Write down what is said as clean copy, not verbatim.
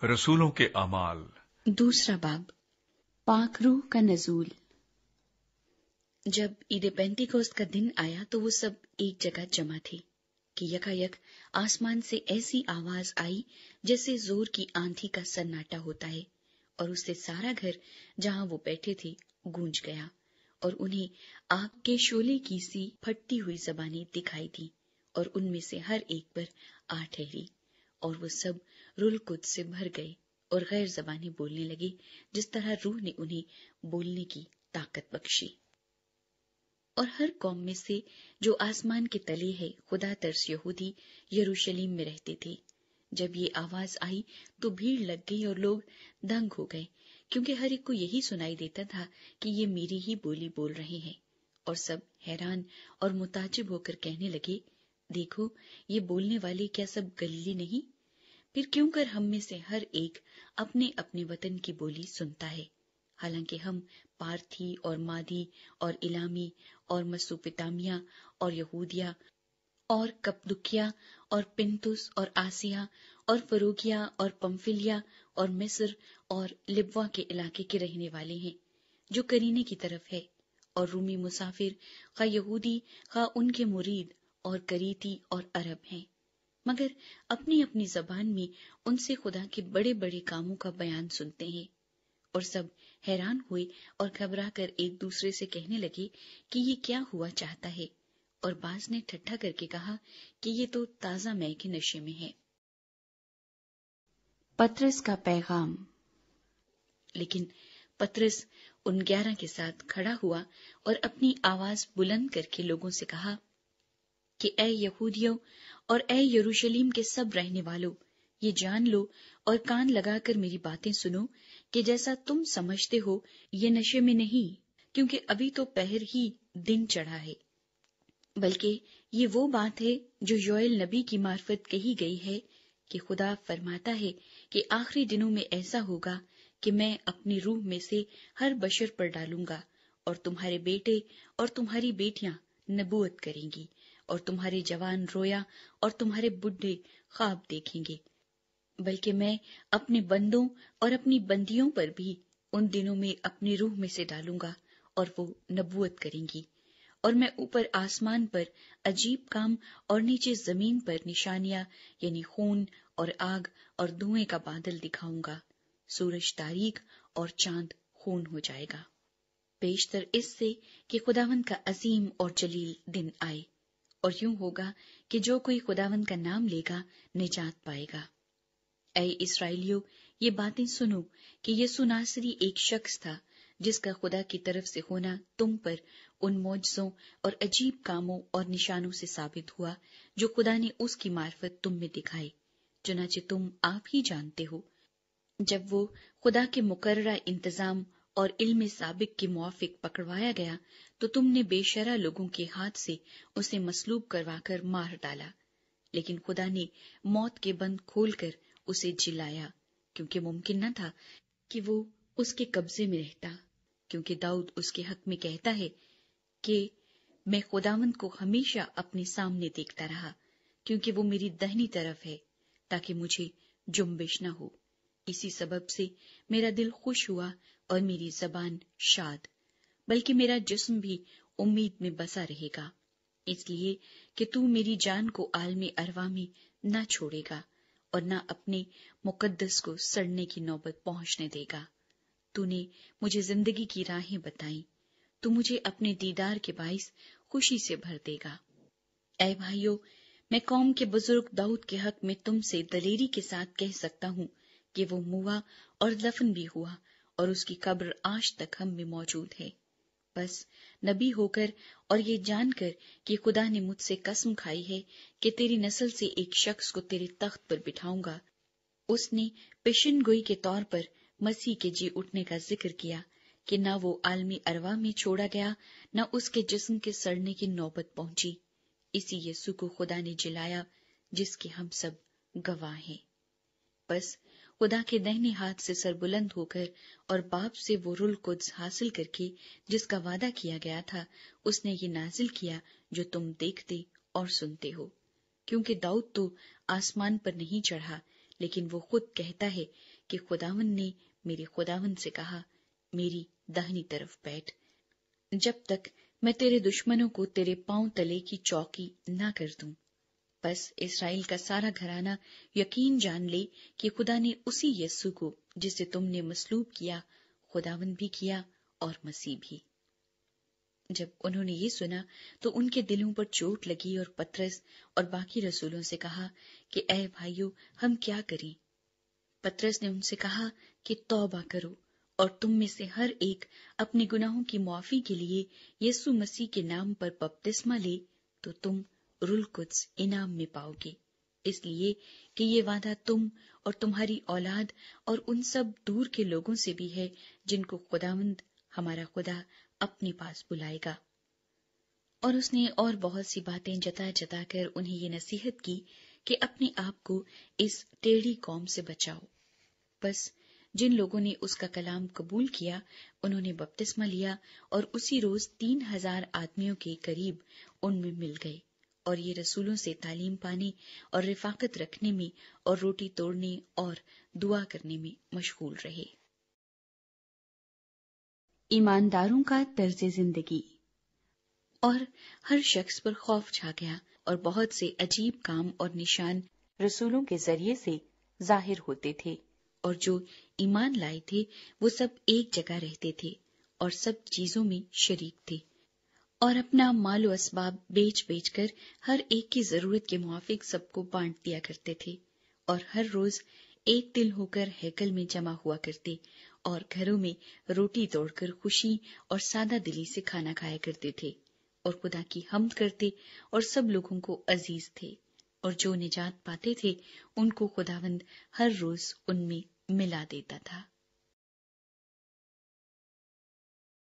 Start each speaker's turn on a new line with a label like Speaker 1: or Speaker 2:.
Speaker 1: रसूलों के अमाल।
Speaker 2: दूसरा बाब, पाक रूह का नजूल। जब ईद पेंटिकोस्त का दिन आया तो वो सब एक जगह जमा थे कि यकायक आसमान से ऐसी आवाज आई जैसे जोर की आंधी का सन्नाटा होता है, और उससे सारा घर जहां वो बैठे थे गूंज गया, और उन्हें आग के शोले की सी फटती हुई जबानें दिखाई दी, और उनमें से हर एक पर आ ठहरी, और वो सब रुल कुद्स से भर गए और गैर जबानी बोलने लगे, जिस तरह रूह ने उन्हें बोलने की ताकत बख्शी। और हर कौम में से जो आसमान के तले है खुदा तरस यहूदी यरूशलेम में रहते थे। जब ये आवाज आई तो भीड़ लग गई और लोग दंग हो गए, क्योंकि हर एक को यही सुनाई देता था कि ये मेरी ही बोली बोल रहे हैं। और सब हैरान और मुताजिब होकर कहने लगे, देखो, ये बोलने वाले क्या सब गलीली नहीं? फिर क्यों कर हम में से हर एक अपने अपने वतन की बोली सुनता है? हालांकि हम पार्थी और मादी और इलामी और मसूपितामिया और यहूदिया और कपदुकिया और पिंतुस और आसिया और फरूगिया और पंफिलिया और मिस्र और लिब्वा के इलाके के रहने वाले हैं, जो करीने की तरफ है, और रूमी मुसाफिर खा यहूदी खा उनके मुरीद और करीती और अरब हैं, मगर अपनी अपनी जबान में उनसे खुदा के बड़े बड़े कामों का बयान सुनते हैं। और सब हैरान हुए और घबरा कर एक दूसरे से कहने लगे कि ये क्या हुआ चाहता है, और बाज ने ठट्ठा करके कहा कि ये तो ताजा मै के नशे में है। पतरस का पैगाम। लेकिन पतरस उन 11 के साथ खड़ा हुआ और अपनी आवाज बुलंद करके लोगों से कहा कि ऐ यहूदियों और ऐ यरूशलेम के सब रहने वालों, ये जान लो और कान लगाकर मेरी बातें सुनो कि जैसा तुम समझते हो ये नशे में नहीं, क्योंकि अभी तो पहर ही दिन चढ़ा है, बल्कि ये वो बात है जो योएल नबी की मार्फत कही गई है कि खुदा फरमाता है कि आखिरी दिनों में ऐसा होगा कि मैं अपनी रूह में से हर बशर पर डालूंगा, और तुम्हारे बेटे और तुम्हारी बेटियां नबूवत करेंगी, और तुम्हारे जवान रोया और तुम्हारे बुढ़े ख्वाब देखेंगे। बल्कि मैं अपने बंदों और अपनी बंदियों पर भी उन दिनों में अपनी रूह में से डालूंगा, और वो नबूवत करेंगी। और मैं ऊपर आसमान पर अजीब काम और नीचे जमीन पर निशानियां, यानी खून और आग और धुएं का बादल दिखाऊंगा। सूरज तारीक और चांद खून हो जाएगा, पेशतर इससे कि खुदावंद का अजीम और जलील दिन आए। और यूं होगा कि जो कोई खुदावंद का नाम लेगा निजात पाएगा। ऐ इस्राएलियों, ये बातें सुनो कि यीशु नासरी एक शख्स था जिसका खुदा की तरफ से होना तुम पर उन मौजज़ों और अजीब कामों और निशानों से साबित हुआ जो खुदा ने उसकी मार्फत तुम में दिखाए, चुनाचे तुम आप ही जानते हो। जब वो खुदा के मुकर्ररा इंतजाम और इल्म साबिक के मुआफिक पकड़वाया गया तो तुमने बेशरा लोगों के हाथ से उसे मसलूब करवाकर मार डाला, लेकिन खुदा ने मौत के बंद खोलकर उसे जिलाया, क्योंकि मुमकिन न था कि वो उसके कब्जे में रहता। क्योंकि दाऊद उसके हक में कहता है कि मैं खुदावंद को हमेशा अपने सामने देखता रहा, क्योंकि वो मेरी दाहिनी तरफ है, ताकि मुझे जुम्बिश न हो। इसी सबब से मेरा दिल खुश हुआ और मेरी जबान शाद, बल्कि मेरा जिस्म भी उम्मीद में बसा रहेगा, इसलिए कि तू मेरी जान को आलमे अरवा में न छोड़ेगा और न अपने मुकद्दस को सड़ने की नौबत पहुंचने देगा। तूने मुझे जिंदगी की राहें बताई, तू मुझे अपने दीदार के बाइस खुशी से भर देगा। ऐ भाइयों, मैं कौम के बुजुर्ग दाऊद के हक में तुमसे दलेरी के साथ कह सकता हूँ कि वो मुआ और दफन भी हुआ, और उसकी कब्र आज तक हम में मौजूद है। बस नबी होकर और ये जानकर कि खुदा ने मुझसे कसम खाई है कि तेरी नस्ल से एक शख्स को तेरे तख्त पर बिठाऊंगा, उसने पेशन गोई के तौर पर मसीह के जी उठने का जिक्र किया कि न वो आलमी अरवा में छोड़ा गया, न उसके जिस्म के सड़ने की नौबत पहुंची। इसी यीशु को खुदा ने जिलाया, जिसके हम सब गवाह हैं। बस खुदा के दाहिने हाथ से सरबुलंद होकर और बाप से वो रुल कुद्स हासिल करके जिसका वादा किया गया था, उसने ये नाजिल किया जो तुम देखते और सुनते हो। क्योंकि दाऊद तो आसमान पर नहीं चढ़ा, لیکن وہ خود کہتا ہے کہ خداوند نے میرے خداوند سے کہا، میری داہنی طرف بیٹھ، جب تک میں تیرے دشمنوں کو تیرے پاؤں تلے کی چوکی نہ کر دوں۔ بس اسرائیل کا سارا گھرانہ یقین جان لے کہ خدا نے اسی یسوع کو جسے تم نے مصلوب کیا، خداوند بھی کیا اور مسیح بھی۔ جب انہوں نے یہ سنا تو ان کے دلوں پر چوٹ لگی، اور پطرس اور باقی رسولوں سے کہا کہ اے بھائیو، ہم کیا کریں؟ پطرس نے ان سے کہا کہ توبہ کرو اور تم میں سے ہر ایک اپنے گناہوں کی معافی کے لیے یسوع مسیح کے نام پر بپتسمہ لے تو تم روح القدس انعام میں پاؤ گے، اس لیے کہ یہ وعدہ تم اور تمہاری اولاد اور ان سب دور کے لوگوں سے بھی ہے جن کو خداوند ہمارا خدا اپنے پاس بلائے گا۔ اور اس نے اور بہت سی باتیں جتا جتا کر انہیں یہ نصیحت کی کہ اپنے آپ کو اس ٹیڑھی قوم سے بچاؤ۔ بس جن لوگوں نے اس کا کلام قبول کیا انہوں نے بپتسمہ لیا، اور اسی روز 3000 آدمیوں کے قریب ان میں مل گئے، اور یہ رسولوں سے تعلیم پانے اور رفاقت رکھنے میں اور روٹی توڑنے اور دعا کرنے میں مشغول رہے۔ ایمانداروں کا طرز زندگی۔ اور ہر شخص پر خوف چھا گیا، اور بہت سے عجیب کام اور نشان رسولوں کے ذریعے سے ظاہر ہوتے تھے، اور جو ایمان لائے تھے وہ سب ایک جگہ رہتے تھے اور سب چیزوں میں شریک تھے، اور اپنا مال و اسباب بیچ بیچ کر ہر ایک کی ضرورت کے موافق سب کو بانٹ دیا کرتے تھے، اور ہر روز ایک دل ہو کر ہیکل میں جمع ہوا کرتے، اور گھروں میں روٹی توڑ کر خوشی اور سادہ دلی سے کھانا کھایا کرتے تھے، اور خدا کی حمد کرتے اور سب لوگوں کو عزیز تھے، اور جو نجات پاتے تھے ان کو خداوند ہر روز ان میں ملا دیتا تھا۔